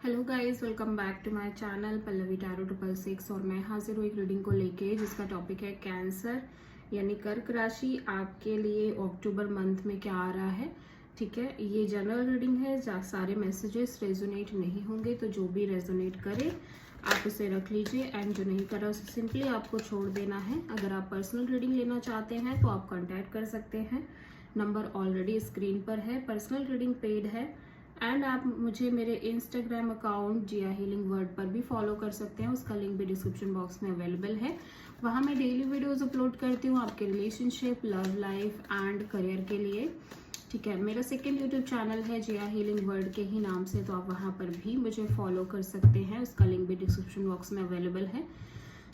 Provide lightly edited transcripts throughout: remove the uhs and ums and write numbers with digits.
Hello guys, welcome back to my channel Pallavi tarot 666। और मैं हाजिर हूँ एक रीडिंग को लेके जिसका टॉपिक है कैंसर यानी कर्क राशि। आपके लिए अक्टूबर मंथ में क्या आ रहा है। ठीक है, ये जनरल रीडिंग है, सारे मैसेजेस रेजोनेट नहीं होंगे, तो जो भी रेजोनेट करे आप उसे रख लीजिए एंड जो नहीं करा उसे सिंपली आपको छोड़ देना है। अगर आप पर्सनल रीडिंग लेना चाहते हैं तो आप कॉन्टैक्ट कर सकते हैं, नंबर ऑलरेडी स्क्रीन पर है। पर्सनल रीडिंग पेड है एंड आप मुझे मेरे इंस्टाग्राम अकाउंट जिया हीलिंग वर्ड पर भी फॉलो कर सकते हैं, उसका लिंक भी डिस्क्रिप्शन बॉक्स में अवेलेबल है। वहाँ मैं डेली वीडियोस अपलोड करती हूँ आपके relationship, love life and career के लिए। ठीक है, मेरा सेकंड यूट्यूब चैनल है जिया हीलिंग वर्ड के ही नाम से, तो आप वहाँ पर भी मुझे फॉलो कर सकते हैं, उसका लिंक भी डिस्क्रिप्शन बॉक्स में अवेलेबल है।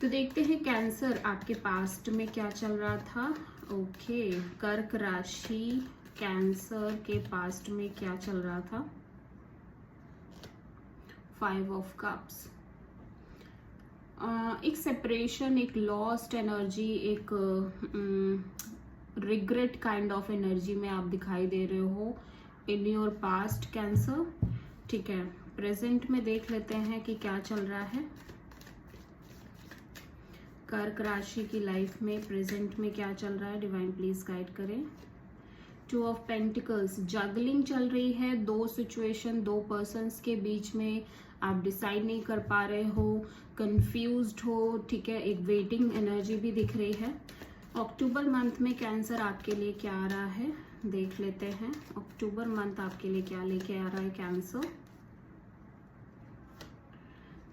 तो देखते हैं कैंसर आपके पास्ट में क्या चल रहा था। ओके, कर्क राशि कैंसर के पास्ट में क्या चल रहा था। 5 ऑफ कप्स, एक सेपरेशन, एक लॉस्ट एनर्जी, एक रिग्रेट काइंड ऑफ एनर्जी में आप दिखाई दे रहे हो इन योर पास्ट कैंसर। ठीक है, प्रेजेंट में देख लेते हैं कि क्या चल रहा है कर्क राशि की लाइफ में। प्रेजेंट में क्या चल रहा है, डिवाइन प्लीज गाइड करें। 2 ऑफ पेंटिकल्स, जगलिंग चल रही है, दो सिचुएशन, दो पर्सन्स के बीच में, आप डिसाइड नहीं कर पा रहे हो, कंफ्यूज्ड हो। ठीक है, एक वेटिंग एनर्जी भी दिख रही है। अक्टूबर मंथ में कैंसर आपके लिए क्या आ रहा है देख लेते हैं। अक्टूबर मंथ आपके लिए क्या लेके आ रहा है कैंसर।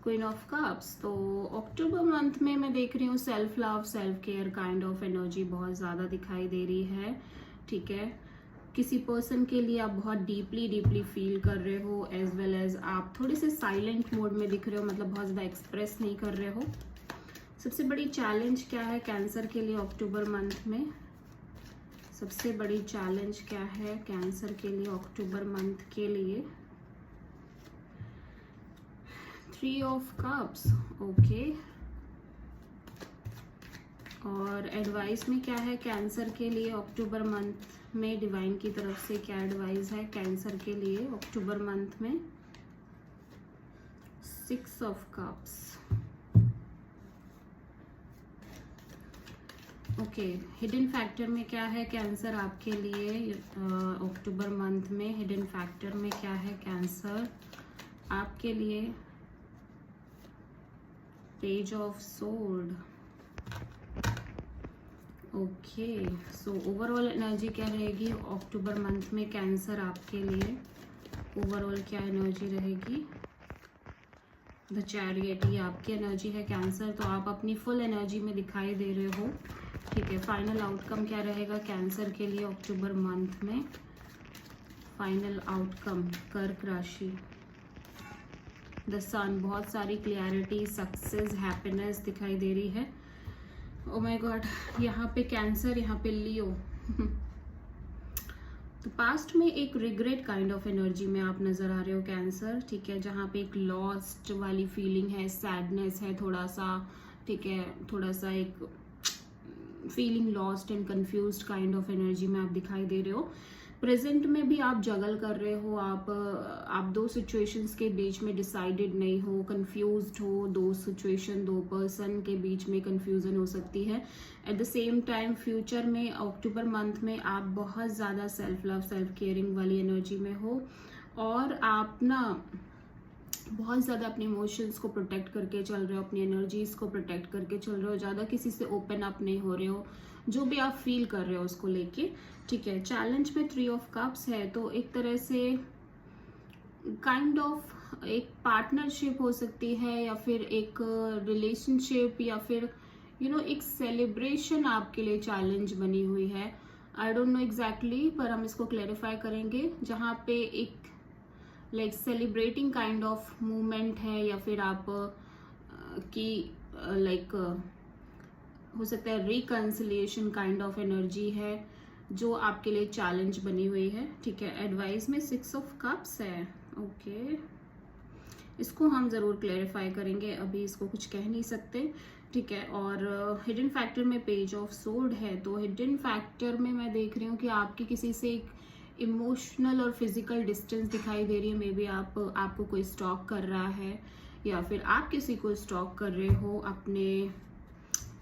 क्वीन ऑफ कप्स, तो अक्टूबर मंथ में मैं देख रही हूँ self love, self care kind of energy बहुत ज़्यादा दिखाई दे रही है। ठीक है, किसी पर्सन के लिए आप बहुत डीपली फील कर रहे हो, एज वेल एज आप थोड़े से साइलेंट मोड में दिख रहे हो, मतलब बहुत ज़्यादा एक्सप्रेस नहीं कर रहे हो। सबसे बड़ी चैलेंज क्या है कैंसर के लिए अक्टूबर मंथ में, सबसे बड़ी चैलेंज क्या है कैंसर के लिए अक्टूबर मंथ के लिए। 3 ऑफ कप्स, ओके। और एडवाइस में क्या है कैंसर के लिए अक्टूबर मंथ में, डिवाइन की तरफ से क्या एडवाइस है कैंसर के लिए अक्टूबर मंथ में। 6 of cups, okay. Hidden factor में क्या है कैंसर आपके लिए अक्टूबर मंथ में, हिडन फैक्टर में क्या है कैंसर आपके लिए। Page of sword, okay. So overall energy क्या रहेगी अक्टूबर मंथ में कैंसर आपके लिए, ओवरऑल क्या एनर्जी रहेगी। द चैरियट, ये आपकी एनर्जी है कैंसर, तो आप अपनी फुल एनर्जी में दिखाई दे रहे हो। ठीक है, फाइनल आउटकम क्या रहेगा कैंसर के लिए अक्टूबर मंथ में, फाइनल आउटकम कर्क राशि। द सन, बहुत सारी क्लियरिटी, सक्सेस, हैप्पीनेस दिखाई दे रही है। ओ माय गॉड, यहाँ पे कैंसर, यहाँ पे लियो। तो पास्ट में एक रिग्रेट काइंड ऑफ एनर्जी में आप नजर आ रहे हो कैंसर। ठीक है, जहाँ पे एक लॉस्ट वाली फीलिंग है, सैडनेस है थोड़ा सा। ठीक है, थोड़ा सा एक feeling lost and confused kind of energy में आप दिखाई दे रहे हो। प्रेजेंट में भी आप जगल कर रहे हो, आप दो सिचुएशंस के बीच में डिसाइडेड नहीं हो, कंफ्यूज्ड हो। दो सिचुएशन, दो पर्सन के बीच में कंफ्यूजन हो सकती है। At the same time future में अक्टूबर मंथ में आप बहुत ज़्यादा सेल्फ लव, सेल्फ केयरिंग वाली एनर्जी में हो, और आप ना बहुत ज़्यादा अपने इमोशंस को प्रोटेक्ट करके चल रहे हो, अपनी एनर्जीज को प्रोटेक्ट करके चल रहे हो, ज़्यादा किसी से ओपन अप नहीं हो रहे हो, जो भी आप फील कर रहे हो उसको लेके। ठीक है, चैलेंज में 3 ऑफ कप्स है, तो एक तरह से काइंड ऑफ एक पार्टनरशिप हो सकती है, या फिर एक रिलेशनशिप, या फिर एक सेलिब्रेशन आपके लिए चैलेंज बनी हुई है। आई डोंट नो एग्जैक्टली, पर हम इसको क्लैरिफाई करेंगे, जहाँ पे एक like celebrating kind of movement है, या फिर आप की लाइक हो सकता है रिकंसिलिएशन काइंड ऑफ एनर्जी है जो आपके लिए चैलेंज बनी हुई है। ठीक है, एडवाइस में 6 ऑफ कप्स है, ओके। इसको हम ज़रूर क्लैरिफाई करेंगे, अभी इसको कुछ कह नहीं सकते। ठीक है, और हिडन फैक्टर में पेज ऑफ सोर्ड है, तो हिडन फैक्टर में मैं देख रही हूँ कि आपकी किसी से एक इमोशनल और फिजिकल डिस्टेंस दिखाई दे रही है। मे बी आपको कोई स्टॉक कर रहा है या फिर आप किसी को स्टॉक कर रहे हो। अपने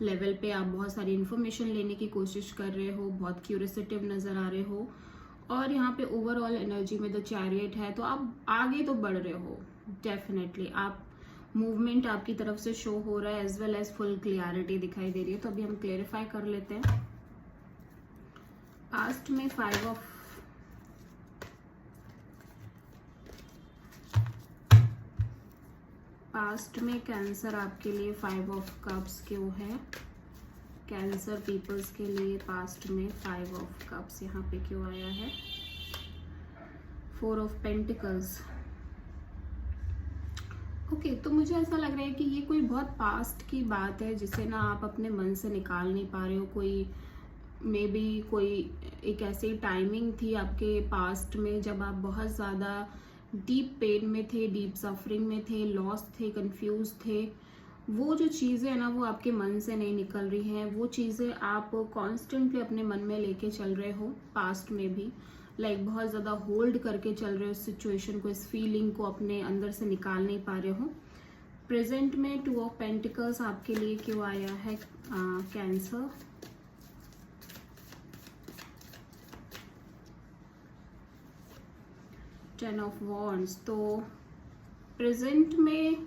लेवल पे आप बहुत सारी इन्फॉर्मेशन लेने की कोशिश कर रहे हो, बहुत क्यूरियोसिटिव नज़र आ रहे हो। और यहाँ पे ओवरऑल एनर्जी में द चैरियट है, तो आप आगे तो बढ़ रहे हो डेफिनेटली। आप मूवमेंट आपकी तरफ से शो हो रहा है, as well as full clarity दिखाई दे रही है। तो अभी हम क्लेरिफाई कर लेते हैं। पास्ट में पास्ट में कैंसर आपके लिए 5 ऑफ कप्स क्यों है? कैंसर पीपल्स के लिए पास्ट में 5 ऑफ कप्स यहाँ पे क्यों आया है? 4 ऑफ पेंटिकल्स। ओके, तो मुझे ऐसा लग रहा है कि ये कोई बहुत पास्ट की बात है जिसे ना आप अपने मन से निकाल नहीं पा रहे हो। कोई मे बी कोई एक ऐसी टाइमिंग थी आपके पास्ट में जब आप बहुत ज़्यादा डीप पेन में थे, डीप सफरिंग में थे, लॉस्ट थे, कंफ्यूज थे। वो जो चीज़ें हैं ना, वो आपके मन से नहीं निकल रही हैं। वो चीज़ें आप कॉन्स्टेंटली अपने मन में लेके चल रहे हो, पास्ट में भी बहुत ज़्यादा होल्ड करके चल रहे हो इस सिचुएशन को, इस फीलिंग को अपने अंदर से निकाल नहीं पा रहे हो। प्रेजेंट में 2 ऑफ पेंटिकल्स आपके लिए क्यों आया है कैंसर? Ten of wands. तो प्रेजेंट में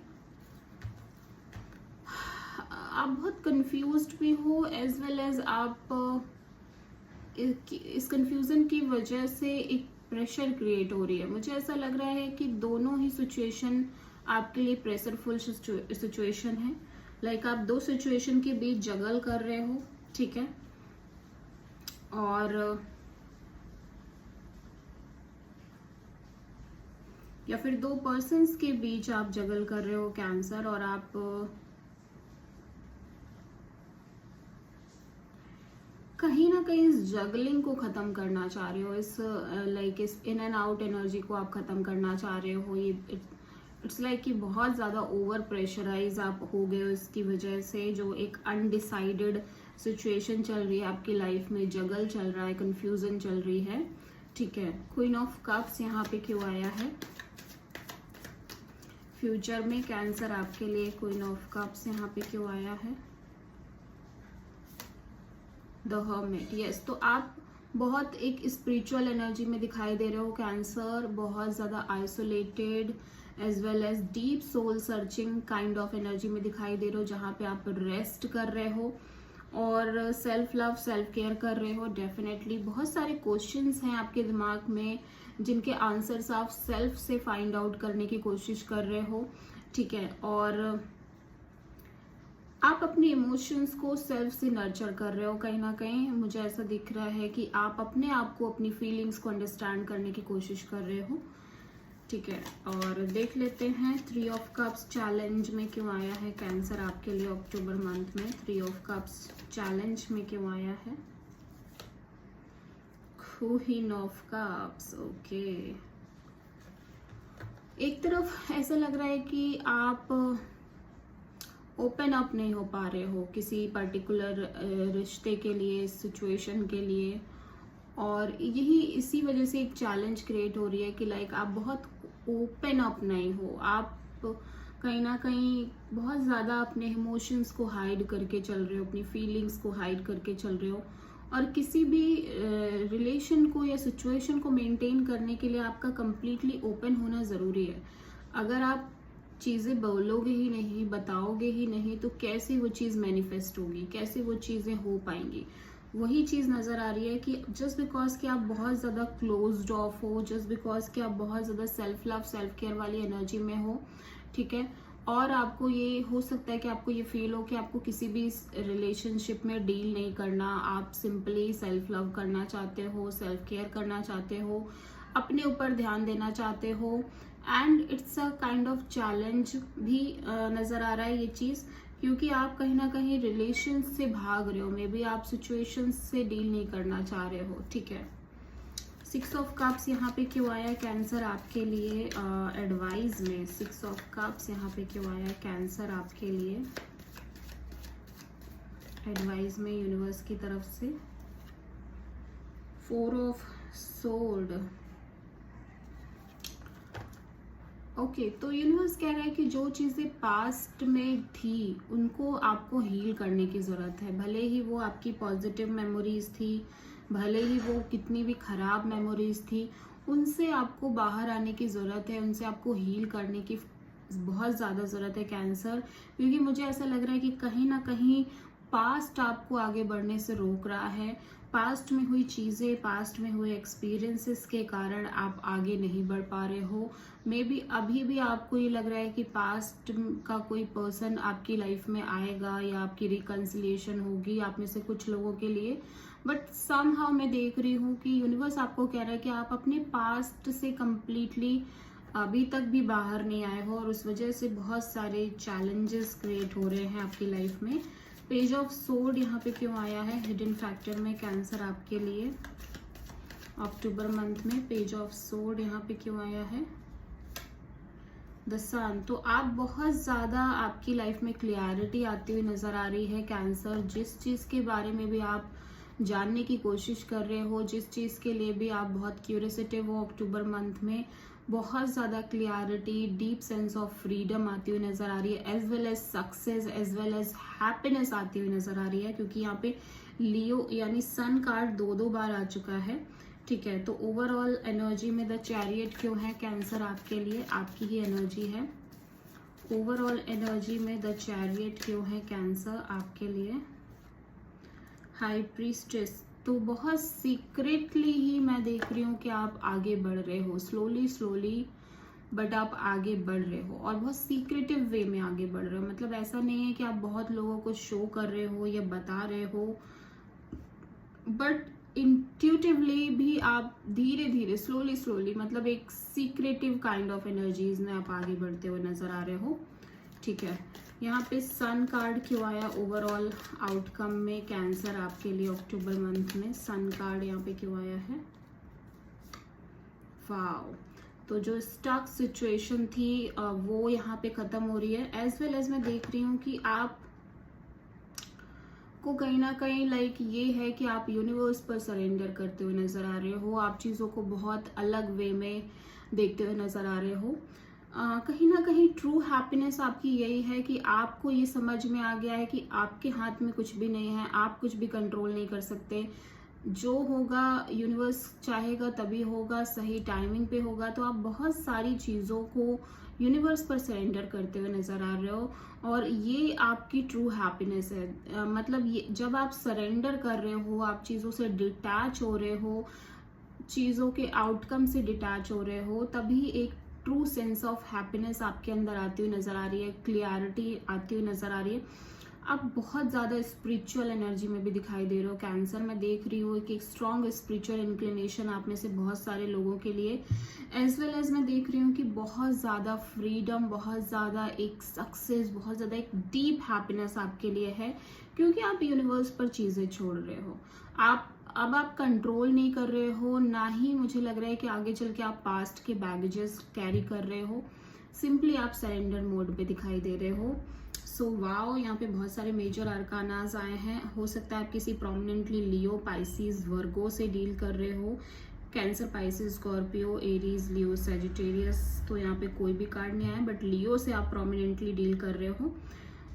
आप बहुत कंफ्यूज्ड भी हो, एज वेल एज आप इस कंफ्यूजन की वजह से एक प्रेशर क्रिएट हो रही है। मुझे ऐसा लग रहा है कि दोनों ही सिचुएशन आपके लिए प्रेशरफुल सिचुएशन है। आप 2 सिचुएशन के बीच जगल कर रहे हो, ठीक है। और या फिर 2 पर्सन्स के बीच आप जगल कर रहे हो कैंसर, और आप कहीं ना कहीं इस जगलिंग को खत्म करना चाह रहे हो। इस इन एंड आउट एनर्जी को आप खत्म करना चाह रहे हो। ये इट्स कि बहुत ज्यादा ओवर प्रेशराइज आप हो गए हो इसकी वजह से। जो एक अनडिसाइडेड सिचुएशन चल रही है आपकी लाइफ में, जगल चल रहा है, कंफ्यूजन चल रही है, ठीक है। क्वीन ऑफ कप्स यहाँ पे क्यों आया है? फ्यूचर में कैंसर आपके लिए क्वीन ऑफ कप्स यहाँ पे क्यों आया है? The hermit. यस, तो आप बहुत एक स्पिरिचुअल एनर्जी में दिखाई दे रहे हो कैंसर। बहुत ज़्यादा isolated as well as deep soul searching kind of energy में दिखाई दे रहे हो, जहाँ पे आप रेस्ट कर रहे हो और सेल्फ लव, सेल्फ केयर कर रहे हो। डेफिनेटली बहुत सारे क्वेश्चंस हैं आपके दिमाग में जिनके आंसर्स आप सेल्फ से फाइंड आउट करने की कोशिश कर रहे हो, ठीक है। और आप अपने इमोशंस को सेल्फ से नर्चर कर रहे हो। कहीं ना कहीं मुझे ऐसा दिख रहा है कि आप अपने आप को, अपनी फीलिंग्स को अंडरस्टैंड करने की कोशिश कर रहे हो, ठीक है। और देख लेते हैं 3 ऑफ कप्स चैलेंज में क्यों आया है कैंसर आपके लिए अक्टूबर मंथ में। 3 ऑफ कप्स चैलेंज में क्यों आया है? Queen of cups. ओके, एक तरफ ऐसा लग रहा है कि आप ओपन अप नहीं हो पा रहे हो किसी पर्टिकुलर रिश्ते के लिए, सिचुएशन के लिए, और यही इसी वजह से एक चैलेंज क्रिएट हो रही है कि आप बहुत ओपन अप नहीं हो। आप कहीं ना कहीं बहुत ज़्यादा अपने इमोशंस को हाइड करके चल रहे हो, अपनी फीलिंग्स को हाइड करके चल रहे हो। और किसी भी रिलेशन को या सिचुएशन को मेंटेन करने के लिए आपका कंप्लीटली ओपन होना ज़रूरी है। अगर आप चीज़ें बोलोगे ही नहीं, बताओगे ही नहीं, तो कैसे वो चीज़ मैनिफेस्ट होगी, कैसे वो चीज़ें हो पाएंगी? वही चीज़ नज़र आ रही है कि जस्ट बिकॉज कि आप बहुत ज़्यादा क्लोज्ड ऑफ हो, जस्ट बिकॉज कि आप बहुत ज़्यादा सेल्फ लव, सेल्फ केयर वाली एनर्जी में हो, ठीक है। और आपको ये हो सकता है कि आपको ये फील हो कि आपको किसी भी रिलेशनशिप में डील नहीं करना, आप सिंपली सेल्फ लव करना चाहते हो, सेल्फ केयर करना चाहते हो, अपने ऊपर ध्यान देना चाहते हो। And it's a kind of challenge भी नज़र आ रहा है ये चीज़, क्योंकि आप कहीं ना कहीं रिलेशन से भाग रहे हो। मे बी आप सिचुएशन से डील नहीं करना चाह रहे हो, ठीक है। 6 ऑफ कप्स यहाँ पे क्यों आया कैंसर आपके लिए एडवाइस में? 6 ऑफ कप्स यहाँ पे क्यों आया कैंसर आपके लिए एडवाइस में यूनिवर्स की तरफ से? 4 ऑफ सोर्ड। ओके, तो यूनिवर्स कह रहा है कि जो चीज़ें पास्ट में थी उनको आपको हील करने की ज़रूरत है। भले ही वो आपकी पॉजिटिव मेमोरीज थी, भले ही वो कितनी भी खराब मेमोरीज थी, उनसे आपको बाहर आने की ज़रूरत है, उनसे आपको हील करने की बहुत ज़्यादा ज़रूरत है कैंसर। क्योंकि मुझे ऐसा लग रहा है कि कहीं ना कहीं पास्ट आपको आगे बढ़ने से रोक रहा है। पास्ट में हुई चीज़ें, पास्ट में हुए एक्सपीरियंसेस के कारण आप आगे नहीं बढ़ पा रहे हो। मे बी अभी भी आपको ये लग रहा है कि पास्ट का कोई पर्सन आपकी लाइफ में आएगा या आपकी रिकन्सिलिएशन होगी आप में से कुछ लोगों के लिए, बट समहाउ मैं देख रही हूँ कि यूनिवर्स आपको कह रहा है कि आप अपने पास्ट से कंप्लीटली अभी तक भी बाहर नहीं आए हो और उस वजह से बहुत सारे चैलेंजेस क्रिएट हो रहे हैं आपकी लाइफ में। पेज ऑफ सोर्ड यहाँ पे क्यों आया है हिडन फैक्टर में कैंसर आपके लिए अक्टूबर मंथ में? पेज ऑफ सोर्ड यहाँ पे क्यों आया है? द सन। तो आप बहुत ज़्यादा, आपकी लाइफ में क्लियरिटी आती हुई नज़र आ रही है कैंसर। जिस चीज़ के बारे में भी आप जानने की कोशिश कर रहे हो, जिस चीज़ के लिए भी आप बहुत क्यूरियोसिटिव हो, अक्टूबर मंथ में बहुत ज़्यादा clarity, deep sense of freedom आती हुई नज़र आ रही है, as well as success, as well as happiness आती हुई नज़र आ रही है। क्योंकि यहाँ पे लियो यानी सन कार्ड दो बार आ चुका है, ठीक है। तो ओवरऑल एनर्जी में द चैरियट क्यों है कैंसर आपके लिए? आपकी ही एनर्जी है। ओवरऑल एनर्जी में द चैरियट क्यों है कैंसर आपके लिए? High priestess. तो बहुत सीक्रेटली ही मैं देख रही हूँ कि आप आगे बढ़ रहे हो, स्लोली बट आप आगे बढ़ रहे हो और बहुत सीक्रेटिव वे में आगे बढ़ रहे हो। मतलब ऐसा नहीं है कि आप बहुत लोगों को शो कर रहे हो या बता रहे हो, बट इंट्यूटिवली भी आप धीरे धीरे स्लोली मतलब एक सीक्रेटिव काइंड ऑफ एनर्जीज में आप आगे बढ़ते हुए नजर आ रहे हो, ठीक है। यहाँ पे सन कार्ड क्यों आया ओवरऑल आउटकम में कैंसर आपके लिए अक्टूबर मंथ में? सन कार्ड यहाँ पे क्यों आया है? वाओ। तो जो स्टक सिचुएशन थी वो यहाँ पे खत्म हो रही है। एज वेल एज मैं देख रही हूँ कि आप को कहीं ना कहीं लाइक ये है कि आप यूनिवर्स पर सरेंडर करते हुए नजर आ रहे हो। आप चीज़ों को बहुत अलग वे में देखते हुए नजर आ रहे हो। कहीं ना कहीं ट्रू हैप्पीनेस आपकी यही है कि आपको ये समझ में आ गया है कि आपके हाथ में कुछ भी नहीं है, आप कुछ भी कंट्रोल नहीं कर सकते। जो होगा यूनिवर्स चाहेगा तभी होगा, सही टाइमिंग पे होगा। तो आप बहुत सारी चीज़ों को यूनिवर्स पर सरेंडर करते हुए नजर आ रहे हो और ये आपकी ट्रू हैप्पीनेस है। मतलब ये जब आप सरेंडर कर रहे हो, आप चीज़ों से डिटैच हो रहे हो, चीज़ों के आउटकम से डिटैच हो रहे हो, तभी एक ट्रू सेंस ऑफ हैप्पीनेस आपके अंदर आती हुई नजर आ रही है, क्लियरिटी आती हुई नजर आ रही है। आप बहुत ज़्यादा स्पिरिचुअल एनर्जी में भी दिखाई दे रहे हो कैंसर। मैं देख रही हूँ कि एक स्ट्रॉन्ग स्पिरिचुअल इंक्लिनेशन आप में से बहुत सारे लोगों के लिए, एज वेल एज मैं देख रही हूँ कि बहुत ज़्यादा फ्रीडम, बहुत ज़्यादा एक सक्सेस, बहुत ज़्यादा एक डीप हैप्पीनेस आपके लिए है। क्योंकि आप यूनिवर्स पर चीज़ें छोड़ रहे हो, अब आप कंट्रोल नहीं कर रहे हो, ना ही मुझे लग रहा है कि आगे चल के आप पास्ट के बैगेजेस कैरी कर रहे हो। सिंपली आप सरेंडर मोड पे दिखाई दे रहे हो। सो वाओ, यहाँ पे बहुत सारे मेजर आर्कानाज आए हैं। हो सकता है आप किसी प्रोमिनेंटली लियो, पाइसिस, वर्गो से डील कर रहे हो। कैंसर, पाइसिस, स्कॉर्पियो, एरीज, लियो, सेजिटेरियस। तो यहाँ पे कोई भी कार्ड नहीं आया, बट लियो से आप प्रोमिनेंटली डील कर रहे हो,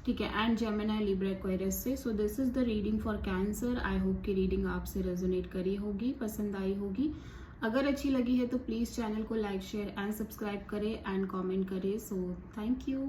ठीक है। एंड जेमिनी, लिब्रा, एक्वेरियस से। So this is the reading for cancer. I hope कि रीडिंग आपसे रेजोनेट करी होगी, पसंद आई होगी। अगर अच्छी लगी है तो प्लीज़ चैनल को लाइक, शेयर एंड सब्सक्राइब करें एंड कमेंट करें। So thank you.